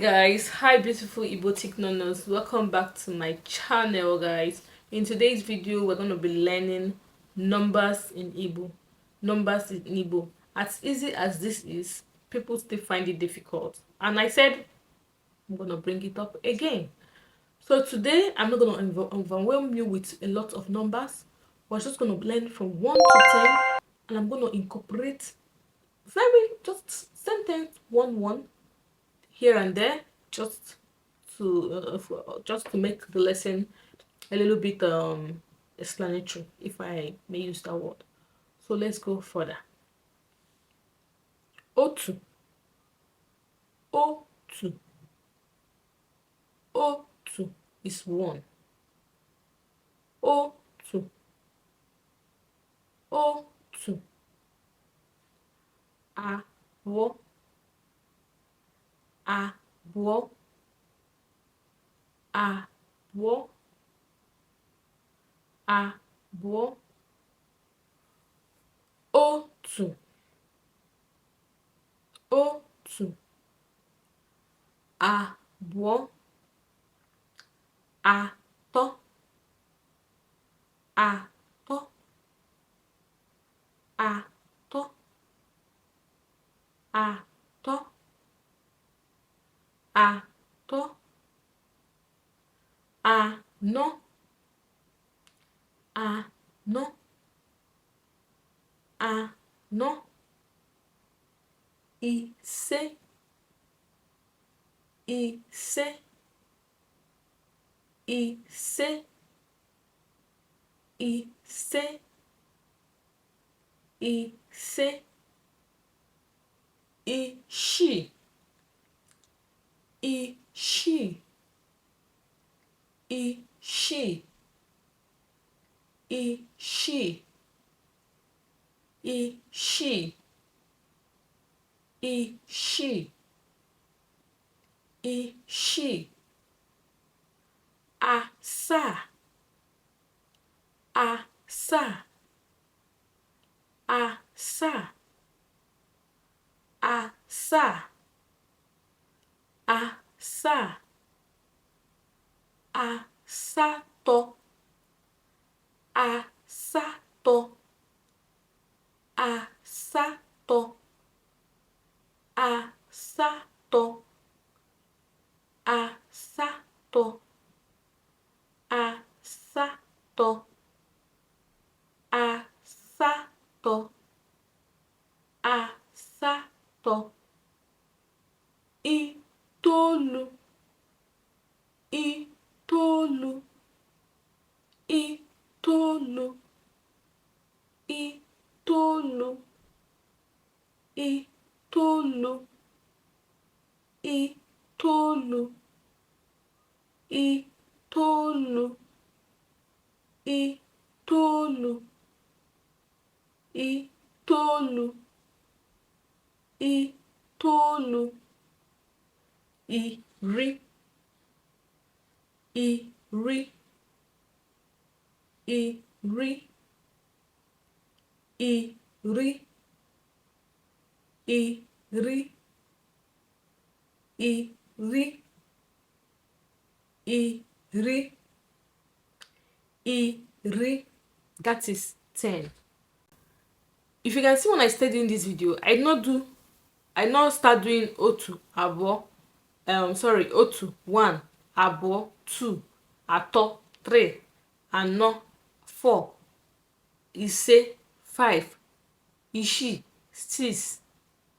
Guys, hi beautiful igboticnonos, welcome back to my channel. Guys, in today's video we're going to be learning numbers in Igbo. As easy as this is, people still find it difficult, and I said I'm going to bring it up again. So today I'm not going to overwhelm you with a lot of numbers. We're just going to learn from 1 to 10, and I'm going to incorporate just sentence 1 here and there, just to make the lesson a little bit explanatory, if I may use that word. So let's go further. Otu, otu, otu is 1. Otu, otu, abụọ, abụọ, abụọ, abụọ, otu, otu, abụọ, atọ, atọ, atọ, atọ, atọ, anọ, anọ, anọ, ise, ise, ise, ise, ise, isii, isii, isii, isii, isii, isii, isii, asaa, asaa, asaa, asaa, asaa, asatọ, asatọ, asatọ, asatọ, asatọ, asatọ, asatọ, asatọ, itoolu, itoolu, itoolu, itoolu, itoolu, itoolu, itoolu, itoolu, itoolu, itoolu, iri, iri, iri, iri, iri, iri, iri, iri. That is 10. If you can see, when I started doing this video, I did not start doing otu, abo, otu, 1, abo, 2, atọ, 3, anọ, 4, ise, 5, isii, 6,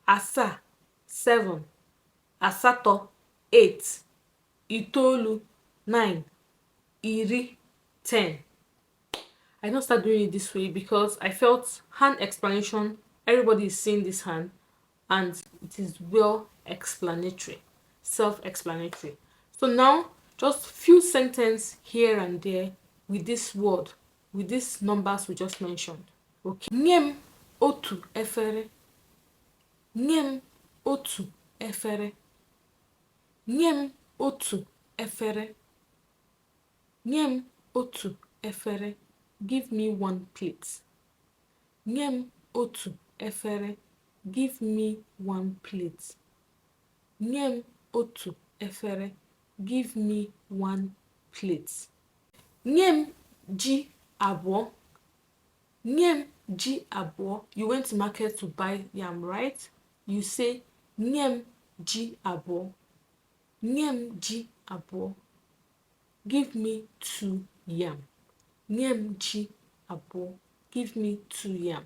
asaa, 7, asatọ, 8, itoolu, 9, iri, 10. I don't start doing it this way because I felt hand explanation, everybody is seeing this hand, and it is well explanatory, self-explanatory. So now just few sentences here and there with this word, with these numbers we just mentioned. Okay. Nyem otu efere. Nyem otu efere. Nyem otu efere. Nyem otu efere. Give me 1 plate. Nyem otu efere. Give me 1 plate. Nyem otu efere. Give me 1 plate. Nye m ji abụọ. Nye m ji abụọ. You went to market to buy yam, right? You say nye m ji abụọ. Nye m ji abụọ. Give me 2 yam. Nye m ji abụọ. Give me 2 yam.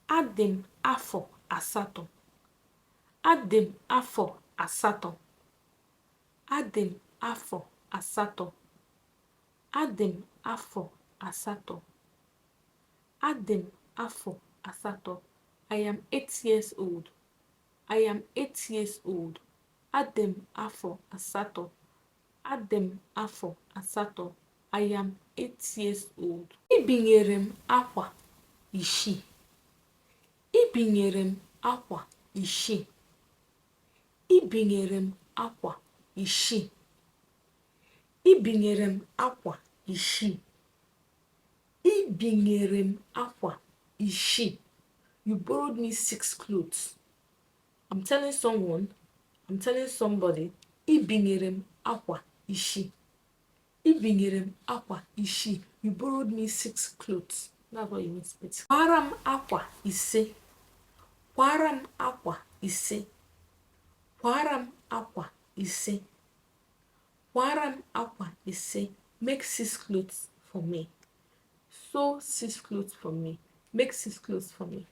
Adị m afọ asatọ. Adị m afọ asatọ. Adị m afọ asatọ. Adị m afọ asatọ. Adị m afọ asatọ. I am 8 years old. I am 8 years old. Adị m afọ asatọ. Adị m afọ asatọ. I am 8 years old. Ibinyere m akwa isii. Ibinyere m akwa isii. Ibinyere m akwa isii. Ibinyere m akwa isii. Ibinyere m akwa isii. You borrowed me 6 clothes. I'm telling somebody, ibinyere m akwa isii. Ibinyere m akwa isii. You borrowed me 6 clothes. That's what you mean to it. Kwara m akwa ise. Kwara m akwa ise. Kwara m akwa ise. Kwara m akwa ise. Make 6 clothes for me. Sew 6 clothes for me. Make 6 clothes for me.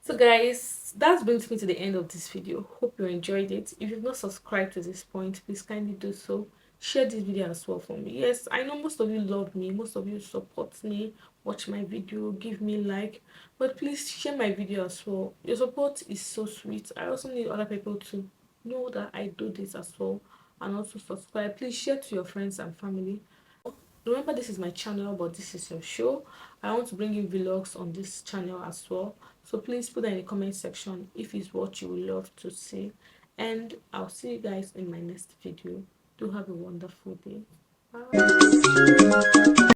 So guys, that brings me to the end of this video. Hope you enjoyed it. If you've not subscribed to this point, please kindly do so. Share this video as well for me. Yes, I know most of you love me, most of you support me, watch my video, give me like, but please share my video as well. Your support is so sweet. I also need other people to know that I do this as well, and also subscribe. Please share to your friends and family. Remember, this is my channel, but this is your show. I want to bring in vlogs on this channel as well, so please put that in the comment section if it's what you would love to see, and I'll see you guys in my next video. Do have a wonderful day. Bye.